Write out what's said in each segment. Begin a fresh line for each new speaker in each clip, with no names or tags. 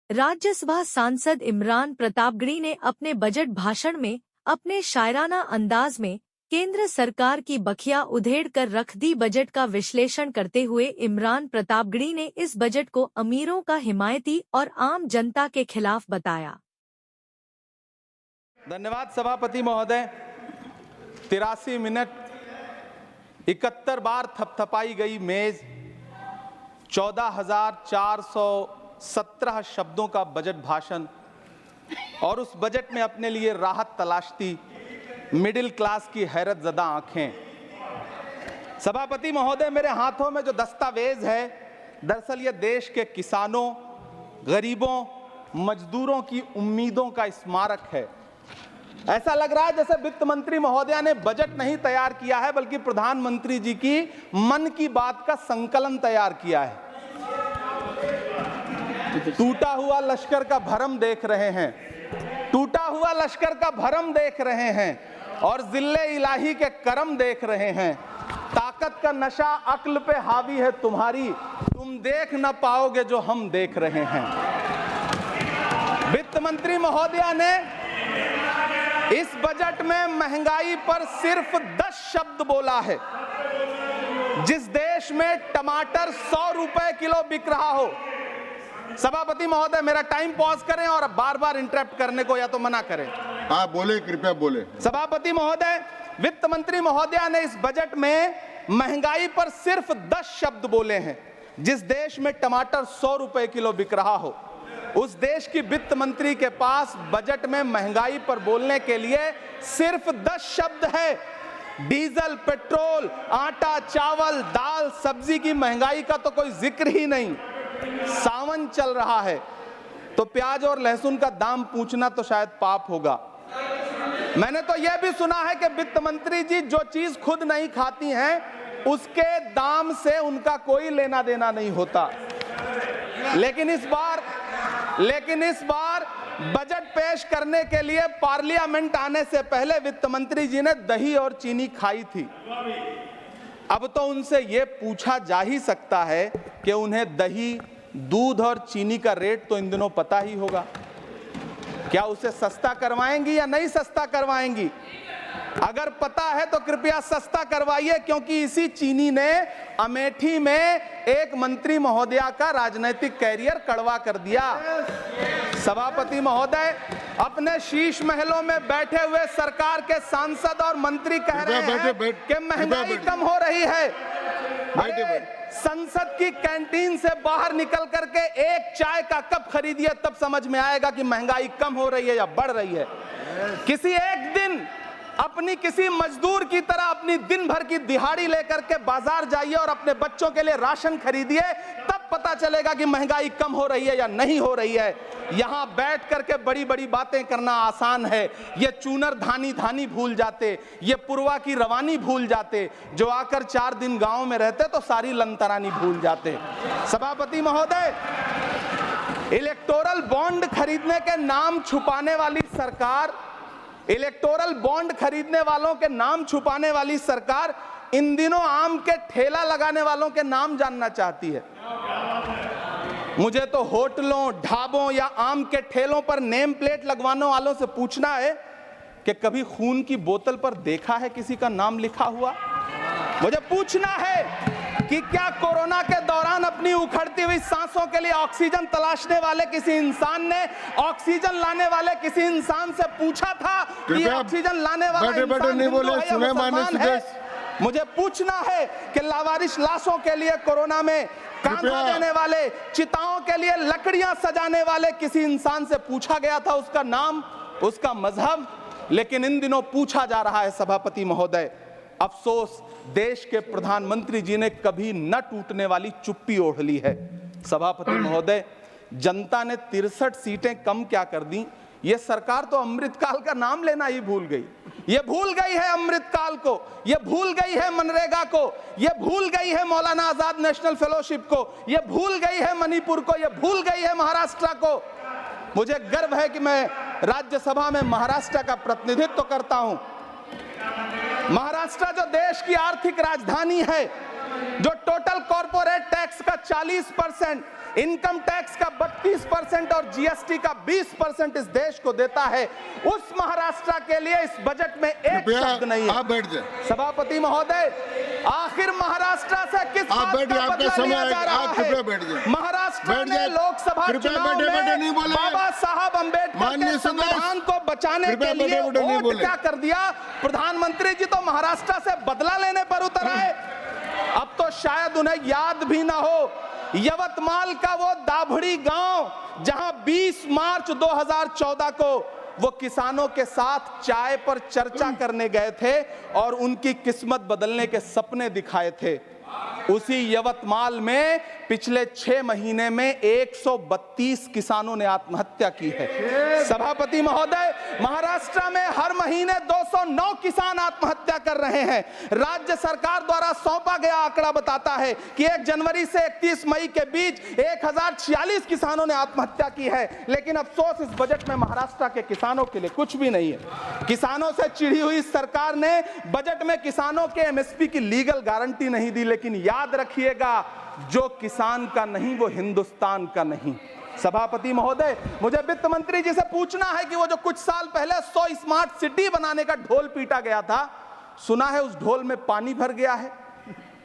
राज्यसभा सांसद इमरान प्रतापगढ़ी ने अपने बजट भाषण में अपने शायराना अंदाज में केंद्र सरकार की बखिया उधेड़ कर रख दी। बजट का विश्लेषण करते हुए इमरान प्रतापगढ़ी ने इस बजट को अमीरों का हिमायती और आम जनता के खिलाफ बताया।
धन्यवाद सभापति महोदय। 83 मिनट 71 बार थपथपाई गई मेज, 14,417 शब्दों का बजट भाषण और उस बजट में अपने लिए राहत तलाशती मिडिल क्लास की हैरत ज़दा आंखें। सभापति महोदय, मेरे हाथों में जो दस्तावेज है, दरअसल ये देश के किसानों, गरीबों, मजदूरों की उम्मीदों का स्मारक है। ऐसा लग रहा है जैसे वित्त मंत्री महोदया ने बजट नहीं तैयार किया है, बल्कि प्रधानमंत्री जी की मन की बात का संकलन तैयार किया है। टूटा हुआ लश्कर का भरम देख रहे हैं, टूटा हुआ लश्कर का भरम देख रहे हैं और जिल्ले इलाही के करम देख रहे हैं। ताकत का नशा अक्ल पे हावी है तुम्हारी, तुम देख न पाओगे जो हम देख रहे हैं। वित्त मंत्री महोदया ने इस बजट में महंगाई पर सिर्फ 10 शब्द बोला है। जिस देश में टमाटर 100 रुपए किलो बिक रहा हो। सभापति महोदय, मेरा टाइम पॉज करें और बार बार इंटरप्ट करने को या तो मना करें।
हाँ बोले, कृपया बोले।
सभापति महोदय, वित्त मंत्री महोदया ने इस बजट में महंगाई पर सिर्फ 10 शब्द बोले हैं। जिस देश में टमाटर 100 रुपए किलो बिक रहा हो, उस देश की वित्त मंत्री के पास बजट में महंगाई पर बोलने के लिए सिर्फ 10 शब्द है। डीजल, पेट्रोल, आटा, चावल, दाल, सब्जी की महंगाई का तो कोई जिक्र ही नहीं। सावन चल रहा है तो प्याज और लहसुन का दाम पूछना तो शायद पाप होगा। मैंने तो यह भी सुना है कि वित्त मंत्री जी जो चीज खुद नहीं खाती हैं, उसके दाम से उनका कोई लेना देना नहीं होता। लेकिन इस बार बजट पेश करने के लिए पार्लियामेंट आने से पहले वित्त मंत्री जी ने दही और चीनी खाई थी। अब तो उनसे यह पूछा जा ही सकता है कि उन्हें दही, दूध और चीनी का रेट तो इन दिनों पता ही होगा। क्या उसे सस्ता करवाएंगी या नहीं सस्ता करवाएंगी? अगर पता है तो कृपया सस्ता करवाइए, क्योंकि इसी चीनी ने अमेठी में एक मंत्री महोदया का राजनीतिक कैरियर कड़वा कर दिया। सभापति महोदय, अपने शीश महलों में बैठे हुए सरकार के सांसद और मंत्री कह रहे हैं कि महंगाई कम हो रही है। संसद की कैंटीन से बाहर निकल करके एक चाय का कप खरीदिए, तब समझ में आएगा कि महंगाई कम हो रही है या बढ़ रही है। किसी एक दिन अपनी किसी मजदूर की तरह अपनी दिन भर की दिहाड़ी लेकर के बाजार जाइए और अपने बच्चों के लिए राशन खरीदिए, तब पता चलेगा कि महंगाई कम हो रही है या नहीं हो रही है। यहां बैठ करके बड़ी बड़ी बातें करना आसान है। ये चूनर धानी धानी भूल जाते, ये पुरवा की रवानी भूल जाते, जो आकर 4 दिन गांव में रहते तो सारी लंतरानी भूल जाते। सभापति महोदय, इलेक्टोरल बॉन्ड खरीदने के नाम छुपाने वाली सरकार, इलेक्टोरल बॉन्ड खरीदने वालों के नाम छुपाने वाली सरकार इन दिनों आम के ठेला लगाने वालों के नाम जानना चाहती है। मुझे तो होटलों, ढाबों या आम के ठेलों पर नेम प्लेट लगवाने वालों से पूछना है कि कभी खून की बोतल पर देखा है किसी का नाम लिखा हुआ? मुझे पूछना है कि क्या कोरोना के दौरान अपनी उखड़ती हुई सांसों के लिए ऑक्सीजन तलाशने वाले किसी इंसान ने ऑक्सीजन लाने वाले किसी इंसान से पूछा था कि ऑक्सीजन लाने वाला इंसान हिंदू है? मुझे पूछना है कि लावारिश लाशों के लिए कोरोना में कांधा देने वाले, चिताओं के लिए लकड़ियां सजाने वाले किसी इंसान से पूछा गया था उसका नाम, उसका मजहब? लेकिन इन दिनों पूछा जा रहा है। सभापति महोदय, अफसोस देश के प्रधानमंत्री जी ने कभी न टूटने वाली चुप्पी ओढ़ ली है। सभापति महोदय, जनता ने 63 सीटें कम क्या कर दी, ये सरकार तो अमृतकाल का नाम लेना ही भूल गई। ये भूल गई है अमृतकाल को, ये भूल गई है मनरेगा को, ये भूल गई है मौलाना आजाद नेशनल फेलोशिप को, ये भूल गई है मणिपुर को, ये भूल गई है महाराष्ट्र को। मुझे गर्व है कि मैं राज्यसभा में महाराष्ट्र का प्रतिनिधित्व करता हूं। महाराष्ट्र जो देश की आर्थिक राजधानी है, जो टोटल कॉर्पोरेट टैक्स का 40%, इनकम टैक्स का 32% और जीएसटी का 20% इस देश को देता है, उस महाराष्ट्र के लिए इस बजट में एक शब्द नहीं है।
आप बैठ जाए।
सभापति महोदय, आखिर महाराष्ट्र से किस बात का बदला लिया जा रहा है? महाराष्ट्र ने लोकसभा चुनाव में बाबा साहब अम्बेडकर के संविधान को बचाने के लिए वोट क्या कर दिया? प्रधानमंत्री जी तो महाराष्ट्र से बदला लेने पर उतर आए। अब तो शायद उन्हें याद भी ना हो यवतमाल का वो दाभड़ी गांव जहां 20 मार्च 2014 को वो किसानों के साथ चाय पर चर्चा करने गए थे और उनकी किस्मत बदलने के सपने दिखाए थे। उसी यवतमाल में पिछले 6 महीने में 132 किसानों ने आत्महत्या की है। सभापति महोदय, महाराष्ट्र में हर महीने 209 किसान आत्महत्या कर रहे हैं। राज्य सरकार द्वारा सौंपा गया आंकड़ा बताता है कि 1 जनवरी से 31 मई के बीच 1046 किसानों ने आत्महत्या की है। लेकिन अफसोस, इस बजट में महाराष्ट्र के किसानों के लिए कुछ भी नहीं है। किसानों से चिढ़ी हुई सरकार ने बजट में किसानों के एमएसपी की लीगल गारंटी नहीं दी। लेकिन याद रखिएगा, जो किसान का नहीं वो हिंदुस्तान का नहीं। सभापति महोदय, मुझे वित्त मंत्री जी से पूछना है कि वो जो कुछ साल पहले 100 स्मार्ट सिटी बनाने का ढोल पीटा गया था, सुना है उस ढोल में पानी भर गया है,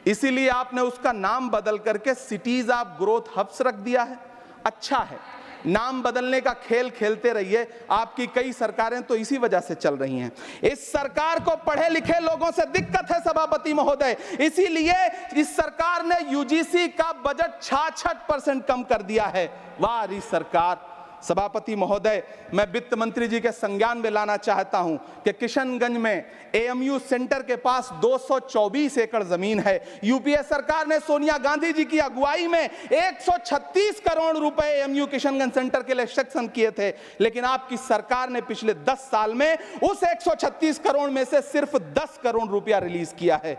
इसीलिए आपने उसका नाम बदल करके सिटीज ऑफ ग्रोथ हब्स रख दिया है। अच्छा है, नाम बदलने का खेल खेलते रहिए, आपकी कई सरकारें तो इसी वजह से चल रही हैं। इस सरकार को पढ़े लिखे लोगों से दिक्कत है सभापति महोदय, इसीलिए इस सरकार ने यूजीसी का बजट 66% कम कर दिया है। वाह री सरकार। सभापति महोदय, मैं वित्त मंत्री जी के संज्ञान में लाना चाहता हूं कि किशनगंज में एएमयू सेंटर के पास 224 एकड़ जमीन है। यूपीए सरकार ने सोनिया गांधी जी की अगुवाई में 136 करोड़ रुपए एएमयू किशनगंज सेंटर के लिए सेक्शन किए थे। लेकिन आपकी सरकार ने पिछले 10 साल में उस 136 करोड़ में से सिर्फ 10 करोड़ रुपया रिलीज किया है।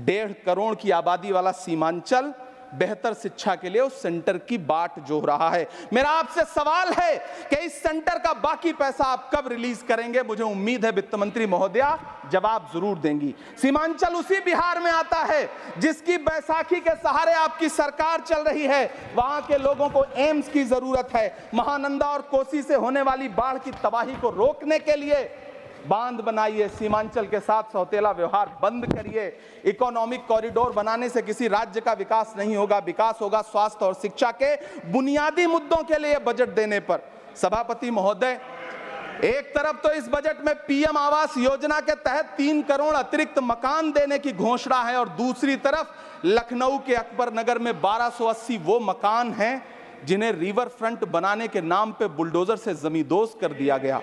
1.5 करोड़ की आबादी वाला सीमांचल बेहतर शिक्षा के लिए उस सेंटर की बाट जोह रहा है। मेरा आपसे सवाल है कि इस सेंटर का बाकी पैसा आप कब रिलीज करेंगे? मुझे उम्मीद है वित्त मंत्री महोदया जवाब जरूर देंगी। सीमांचल उसी बिहार में आता है जिसकी बैसाखी के सहारे आपकी सरकार चल रही है। वहां के लोगों को एम्स की जरूरत है। महानंदा और कोसी से होने वाली बाढ़ की तबाही को रोकने के लिए बांध बनाइए, सीमांचल के साथ सौतेला व्यवहार बंद करिए। इकोनॉमिक कॉरिडोर बनाने से किसी राज्य का विकास नहीं होगा, विकास होगा स्वास्थ्य और शिक्षा के बुनियादी मुद्दों के लिए बजट देने पर। सभापति महोदय, एक तरफ तो इस बजट में पीएम आवास योजना के तहत 3 करोड़ अतिरिक्त मकान देने की घोषणा है और दूसरी तरफ लखनऊ के अकबर नगर में 1280 वो मकान हैं जिन्हें रिवर फ्रंट बनाने के नाम पे बुलडोजर से जमींदोज कर दिया गया।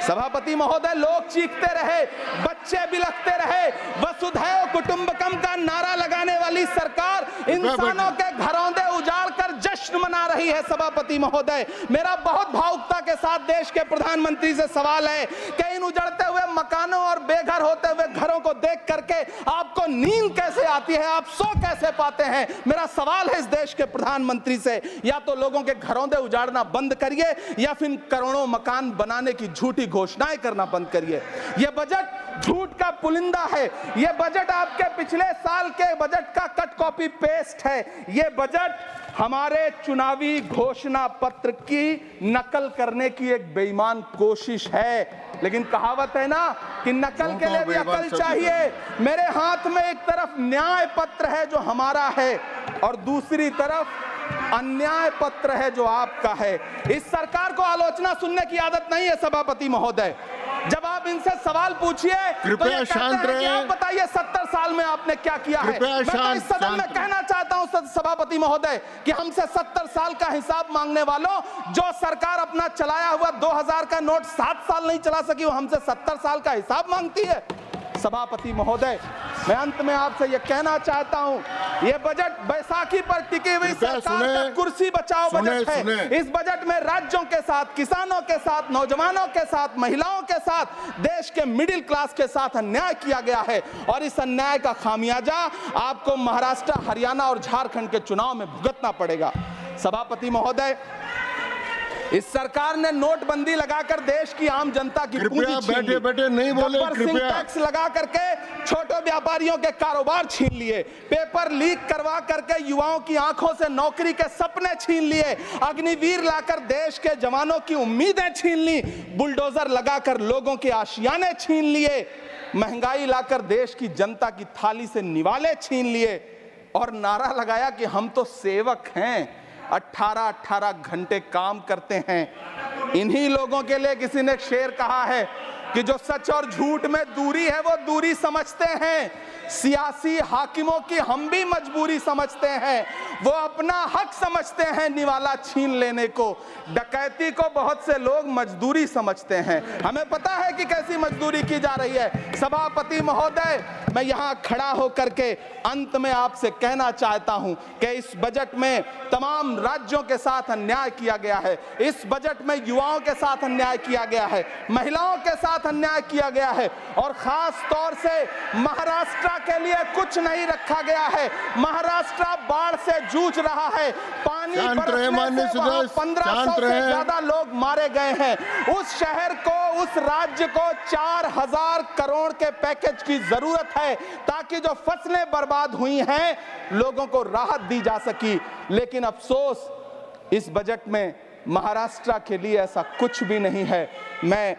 सभापति महोदय, लोग चीखते रहे, बच्चे बिलखते रहे, वसुधैव कुटुंबकम का नारा लगाने वाली सरकार इंसानों के घरौंदे उजाड़ कर जश्न मना रही है। सभापति महोदय, मेरा बहुत भावुकता के साथ देश के प्रधानमंत्री से सवाल है कि इन उजड़ते हुए मकानों और बेघर होते हुए घरों को देख करके आपको नींद कैसे आती है, आप सो कैसे पाते हैं? मेरा सवाल है इस देश के प्रधानमंत्री से, या तो लोगों के घरौंदे उजाड़ना बंद करिए या फिर करोड़ों मकान बनाने की झूठी घोषणाएं करना बंद करिए। यह बजट झूठ का पुलिंदा है। यह बजट आपके पिछले साल के बजट का कट कॉपी पेस्ट है। यह बजट हमारे चुनावी घोषणा पत्र की नकल करने की एक बेईमान कोशिश है। लेकिन कहावत है ना कि नकल के लिए भी अकल चाहिए। मेरे हाथ में एक तरफ न्याय पत्र है जो हमारा है और दूसरी तरफ अन्याय पत्र है जो आपका है। इस सरकार को आलोचना सुनने की आदत नहीं है सभापति महोदय। जब आप इनसे सवाल पूछिए तो ये कहते हैं कि आप बताइए 70 साल में आपने क्या किया है। मैं तो इस सदन में कहना चाहता हूं सभापति महोदय कि हमसे 70 साल का हिसाब मांगने वालों, जो सरकार अपना चलाया हुआ 2000 का नोट 7 साल नहीं चला सकी, वो हमसे 70 साल का हिसाब मांगती है। सभापति महोदय, मैं अंत में आपसे यह कहना चाहता हूं, यह बजट बैसाखी पर टिकी हुई सरकार का कुर्सी बचाओ बजट है। इस बजट में राज्यों के साथ, किसानों के साथ, नौजवानों के साथ, महिलाओं के साथ, देश के मिडिल क्लास के साथ अन्याय किया गया है और इस अन्याय का खामियाजा आपको महाराष्ट्र, हरियाणा और झारखंड के चुनाव में भुगतना पड़ेगा। सभापति महोदय, इस सरकार ने नोटबंदी लगाकर देश की आम जनता की पूंजी
कृपया
छीन ली।
बैठे बैठे नहीं बोले,
गब्बर सिंह
कृपया।
टैक्स लगा करके छोटे व्यापारियों के कारोबार छीन लिए, पेपर लीक करवा करके युवाओं की आंखों से नौकरी के सपने छीन लिए, अग्निवीर लाकर देश के जवानों की उम्मीदें छीन ली, बुलडोजर लगाकर लोगों के आशियाने छीन लिए, महंगाई लाकर देश की जनता की थाली से निवाले छीन लिए और नारा लगाया कि हम तो सेवक हैं, 18-18 घंटे काम करते हैं। इन्हीं लोगों के लिए किसी ने शेर कहा है कि जो सच और झूठ में दूरी है वो दूरी समझते हैं, सियासी हाकिमों की हम भी मजबूरी समझते हैं, वो अपना हक समझते हैं निवाला छीन लेने को, डकैती को बहुत से लोग मजदूरी समझते हैं। हमें पता है कि कैसी मजदूरी की जा रही है। सभापति महोदय, मैं यहाँ खड़ा होकर के अंत में आपसे कहना चाहता हूं कि इस बजट में तमाम राज्यों के साथ अन्याय किया गया है, इस बजट में युवाओं के साथ अन्याय किया गया है, महिलाओं के साथ अन्याय किया गया है और खास तौर से महाराष्ट्र के लिए कुछ नहीं रखा गया है। महाराष्ट्र बाढ़ से जूझ रहा है, पानी बरसने से वहां 1500 से ज्यादा लोग मारे गए हैं। उस शहर को, उस राज्य को 4000 करोड़ के पैकेज की जरूरत है ताकि जो फसलें बर्बाद हुई हैं लोगों को राहत दी जा सकी। लेकिन अफसोस इस बजट में महाराष्ट्र के लिए ऐसा कुछ भी नहीं है। मैं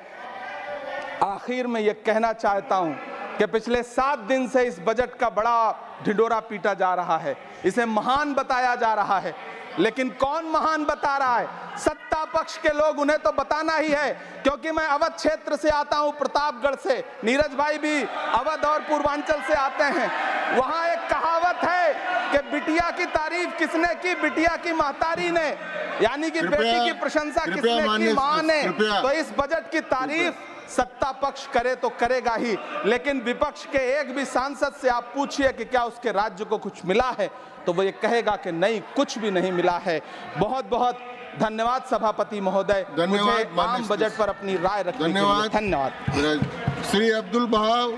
आखिर में यह कहना चाहता हूं कि पिछले 7 दिन से इस बजट का बड़ा ढिंढोरा पीटा जा रहा है, इसे महान बताया जा रहा है, लेकिन कौन महान बता रहा है? सत्ता पक्ष के लोग, उन्हें तो बताना ही है। क्योंकि मैं अवध क्षेत्र से आता हूं, प्रतापगढ़ से, नीरज भाई भी अवध और पूर्वांचल से आते हैं। वहां एक कहावत है कि बिटिया की तारीफ किसने की? बिटिया की महतारी ने, यानी कि बेटी की प्रशंसा किसने की? मां ने। तो इस बजट की तारीफ सत्ता पक्ष करे तो करेगा ही, लेकिन विपक्ष के एक भी सांसद से आप पूछिए कि क्या उसके राज्य को कुछ मिला है, तो वो ये कहेगा कि नहीं, कुछ भी नहीं मिला है। बहुत बहुत धन्यवाद सभापति महोदय, मुझे आम बजट पर अपनी राय रखने के लिए। धन्यवाद।
श्री अब्दुल बहाव।